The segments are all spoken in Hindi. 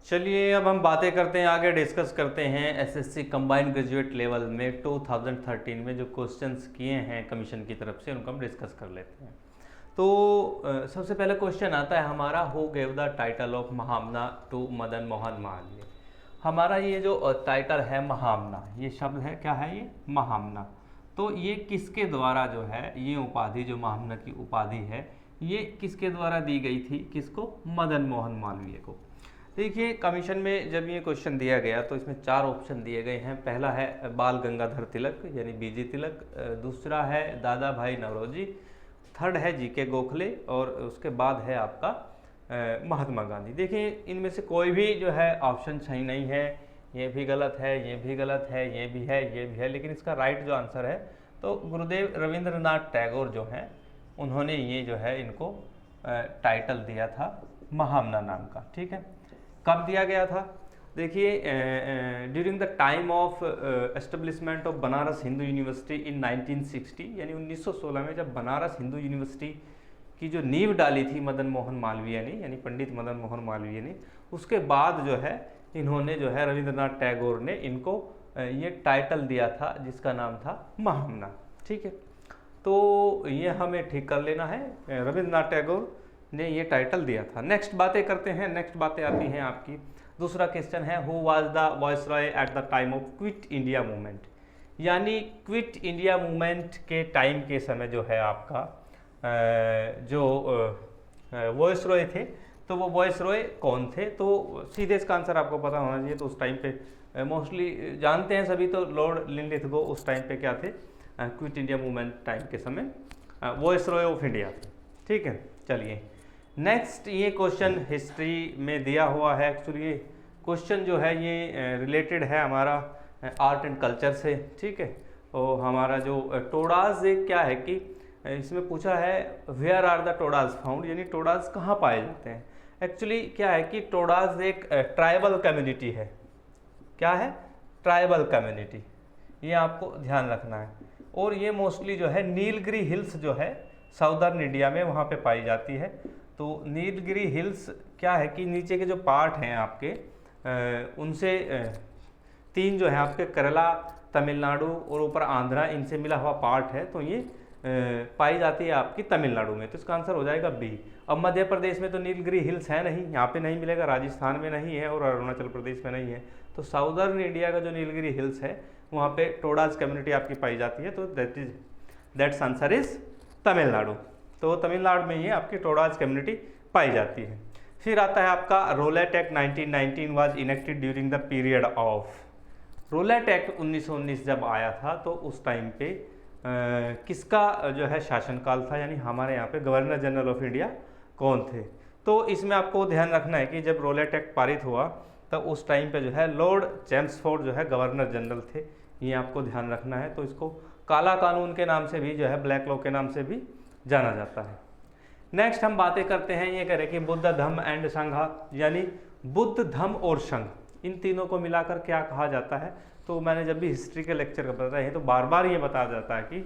चलिए अब हम बातें करते हैं, आगे डिस्कस करते हैं एसएससी कंबाइंड ग्रेजुएट लेवल में 2013 में जो क्वेश्चंस किए हैं कमीशन की तरफ से, उनको हम डिस्कस कर लेते हैं। तो सबसे पहले क्वेश्चन आता है हमारा, who gave the title of Mahamana to Madan Mohan Malviya. हमारा ये जो टाइटल है महामना, ये शब्द है क्या है, ये महामना। तो ये किसके द्वारा जो है ये उपाधि, जो महामना की उपाधि है, ये किसके द्वारा दी गई थी, किसको, मदन मोहन मालवीय को। देखिए कमीशन में जब ये क्वेश्चन दिया गया तो इसमें 4 ऑप्शन दिए गए हैं। पहला है बाल गंगाधर तिलक यानी बीजी तिलक, दूसरा है दादा भाई नौरोजी, थर्ड है जीके गोखले और उसके बाद है आपका महात्मा गांधी। देखिए इनमें से कोई भी जो है ऑप्शन सही नहीं है, ये भी गलत है, ये भी गलत है, ये भी है, ये भी है, लेकिन इसका राइट जो आंसर है तो गुरुदेव रविंद्रनाथ टैगोर जो हैं उन्होंने ये जो है इनको टाइटल दिया था महामना नाम का। ठीक है, कब दिया गया था, देखिए during the time of establishment of Banaras Hindu University in 1960, यानी 1916 में जब बनारस हिंदू यूनिवर्सिटी की जो नींव डाली थी मदन मोहन मालवीय ने, यानी पंडित मदन मोहन मालवीय ने, उसके बाद जो है इन्होंने जो है रविंद्रनाथ टैगोर ने इनको ये टाइटल दिया था जिसका नाम था महामना। ठीक है, तो ये हमें ठीक कर लेना है, रविंद्रनाथ टैगोर ने ये टाइटल दिया था। नेक्स्ट बातें करते हैं, नेक्स्ट बातें आती हैं आपकी। दूसरा क्वेश्चन है, who was the viceroy at the time of quit India movement, यानी क्विट इंडिया मूवमेंट के टाइम के समय जो है आपका जो वायसरॉय थे, तो वो वायसरॉय कौन थे। तो सीधे इसका आंसर आपको पता होना चाहिए। तो उस टाइम पे मोस्टली जानते हैं सभी, तो लॉर्ड लिनलिथगो उस टाइम पे क्या थे, क्विट इंडिया मूवमेंट टाइम के समय वायसरॉय ऑफ इंडिया थे। ठीक है, चलिए नेक्स्ट, ये क्वेश्चन हिस्ट्री में दिया हुआ है। एक्चुअली ये क्वेश्चन जो है ये रिलेटेड है हमारा आर्ट एंड कल्चर से। ठीक है, और हमारा जो टोडाज एक क्या है कि इसमें पूछा है where are the Todas found, यानी टोडाज कहाँ पाए जाते हैं। एक्चुअली क्या है कि टोडाज एक ट्राइबल कम्युनिटी है। क्या है, ट्राइबल कम्युनिटी, ये आपको ध्यान रखना है। और ये मोस्टली जो है नीलगिरी हिल्स जो है साउदर्न इंडिया में वहाँ पे पाई जाती है। तो नीलगिरी हिल्स क्या है कि नीचे के जो पार्ट हैं आपके उनसे 3 जो है आपके केरला, तमिलनाडु और ऊपर आंध्रा, इनसे मिला हुआ पार्ट है। तो ये पाई जाती है आपकी तमिलनाडु में। तो इसका आंसर हो जाएगा बी। अब मध्य प्रदेश में तो नीलगिरी हिल्स है नहीं, यहाँ पे नहीं मिलेगा, राजस्थान में नहीं है और अरुणाचल प्रदेश में नहीं है। तो साउदर्न इंडिया का जो नीलगिरी हिल्स है वहाँ पे टोडाज कम्युनिटी आपकी पाई जाती है। तो दैट्स आंसर इज तमिलनाडु। तो तमिलनाडु में ये आपकी टोडाज कम्युनिटी पाई जाती है। फिर आता है आपका Rowlatt act 1919 was enacted during the period of. Rowlatt act 1919 जब आया था तो उस टाइम पे किसका जो है शासनकाल था, यानी हमारे यहाँ पे गवर्नर जनरल ऑफ इंडिया कौन थे। तो इसमें आपको ध्यान रखना है कि जब रोलेट एक्ट पारित हुआ तो उस टाइम पे जो है लॉर्ड चेम्सफोर्ड जो है गवर्नर जनरल थे, ये आपको ध्यान रखना है। तो इसको काला कानून के नाम से भी जो है, ब्लैक लॉ के नाम से भी जाना जाता है। नेक्स्ट हम बातें करते हैं, ये करें कि बुद्ध धम्म एंड संघ, यानी बुद्ध धम्म और संघ, इन तीनों को मिलाकर क्या कहा जाता है। तो मैंने जब भी हिस्ट्री के लेक्चर का बताया है तो बार बार ये बताया जाता है कि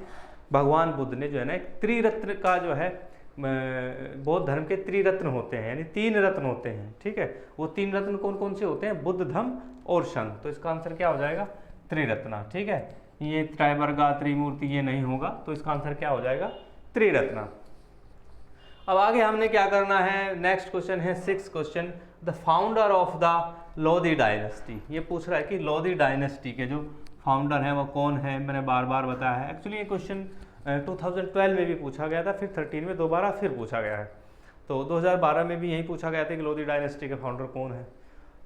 भगवान बुद्ध ने जो है ना एक त्रिरत्न का जो है, बौद्ध धर्म के त्रिरत्न होते हैं, यानी 3 रत्न होते हैं। ठीक है, वो 3 रत्न कौन कौन से होते हैं, बुद्ध धम्म और संघ। तो इसका आंसर क्या हो जाएगा, त्रिरत्ना। ठीक है, ये त्रैवर्गा त्रिमूर्ति ये नहीं होगा, तो इसका आंसर क्या हो जाएगा, त्रिरत्ना। अब आगे हमने क्या करना है, नेक्स्ट क्वेश्चन है 6th question, the founder of the Lodhi dynasty. ये पूछ रहा है कि लोधी डायनेस्टी के जो फाउंडर हैं वो कौन है। मैंने बार बार बताया है, एक्चुअली ये क्वेश्चन 2012 में भी पूछा गया था, फिर 13 में दोबारा फिर पूछा गया है। तो 2012 में भी यही पूछा गया था कि लोधी डायनेस्टी के फाउंडर कौन है।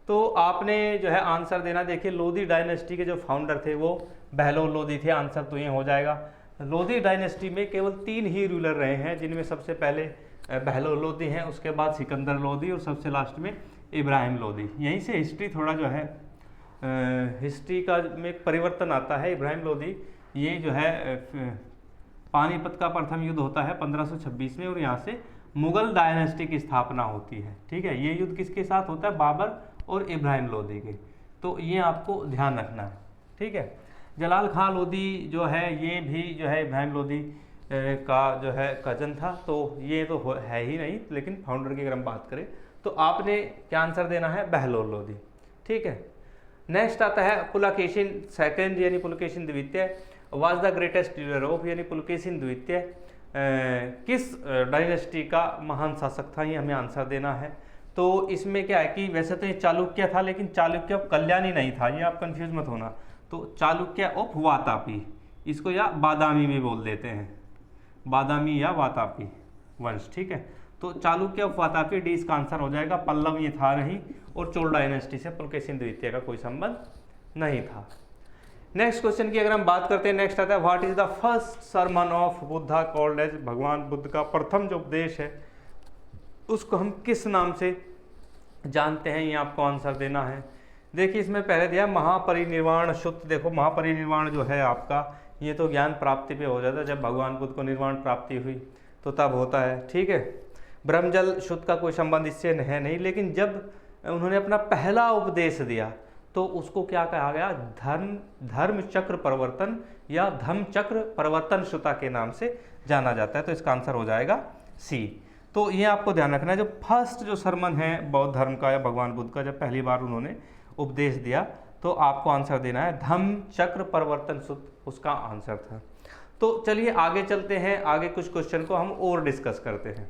तो आपने जो है आंसर देना। देखिए लोधी डायनेस्टी के जो फाउंडर थे वो बहलोल लोधी थे, आंसर तो ये हो जाएगा। लोधी डायनेस्टी में केवल 3 ही रूलर रहे हैं, जिनमें सबसे पहले बहलोल लोधी हैं, उसके बाद सिकंदर लोधी और सबसे लास्ट में इब्राहिम लोधी। यहीं से हिस्ट्री थोड़ा जो है हिस्ट्री का में एक परिवर्तन आता है। इब्राहिम लोधी ये जो है पानीपत का प्रथम युद्ध होता है 1526 में और यहाँ से मुगल डायनेस्टी की स्थापना होती है। ठीक है, ये युद्ध किसके साथ होता है, बाबर और इब्राहिम लोधी के। तो ये आपको ध्यान रखना है। ठीक है, जलाल खां लोधी जो है ये भी जो है इब्राहिम लोधी का जो है कजन था। तो ये तो है ही नहीं, लेकिन फाउंडर की अगर हम बात करें तो आपने क्या आंसर देना है, बहलोल लोधी। ठीक है। नेक्स्ट आता है पुलकेशिन सेकंड यानी पुलकेशिन द्वितीय was the greatest leader of, यानी पुलकेशिन द्वितीय किस डायनेस्टी का महान शासक था, ये हमें आंसर देना है। तो इसमें क्या है कि वैसे तो ये चालुक्य था, लेकिन चालुक्य ऑफ कल्याणी नहीं था, ये आप कंफ्यूज मत होना। तो चालुक्य ऑफ वातापी, इसको या बादामी भी बोल देते हैं, बादामी या वातापी वंश। ठीक है। तो चालुक्य ऑफ वातापी, डी इसका आंसर हो जाएगा। पल्लव ये था नहीं, और चोल डायनेस्टी से पुलकेशिन द्वितीय का कोई संबंध नहीं था। नेक्स्ट क्वेश्चन की अगर हम बात करते हैं, नेक्स्ट आता है what is the first sermon of Buddha called as, भगवान बुद्ध का प्रथम जो उपदेश है उसको हम किस नाम से जानते हैं, ये आपको आंसर देना है। देखिए इसमें पहले दिया महापरिनिर्वाण शुद्ध। देखो महापरिनिर्वाण जो है आपका, ये तो ज्ञान प्राप्ति पे हो जाता है, जब भगवान बुद्ध को निर्वाण प्राप्ति हुई तो तब होता है। ठीक है। ब्रह्मजल शुद्ध का कोई संबंध इससे है नहीं, लेकिन जब उन्होंने अपना पहला उपदेश दिया तो उसको क्या कहा गया, धर्म चक्र परिवर्तन या धम्म चक्र परिवर्तन श्रुता के नाम से जाना जाता है। तो इसका आंसर हो जाएगा सी। तो ये आपको ध्यान रखना है, जो फर्स्ट जो सरमन है बौद्ध धर्म का या भगवान बुद्ध का, जब पहली बार उन्होंने उपदेश दिया तो आपको आंसर देना है धम्म चक्र परिवर्तन श्रुत, उसका आंसर था। तो चलिए आगे चलते हैं, आगे कुछ क्वेश्चन को हम और डिस्कस करते हैं।